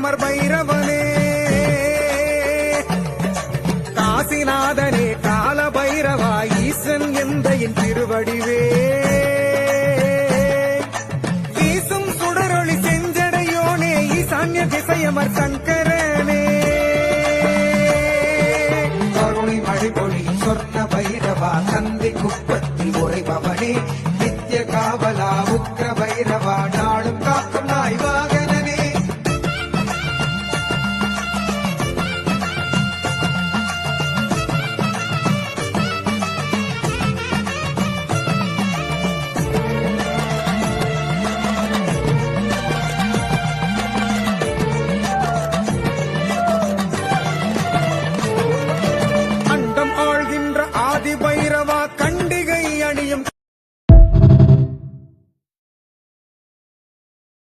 அமர் பைரவனே காசிநாதனே கால பைரவா ஈசன் எந்த என் திருவடிவே வீசும் சுடரொளி செஞ்சடையோனே ஈசான்ய திசையமர் சங்க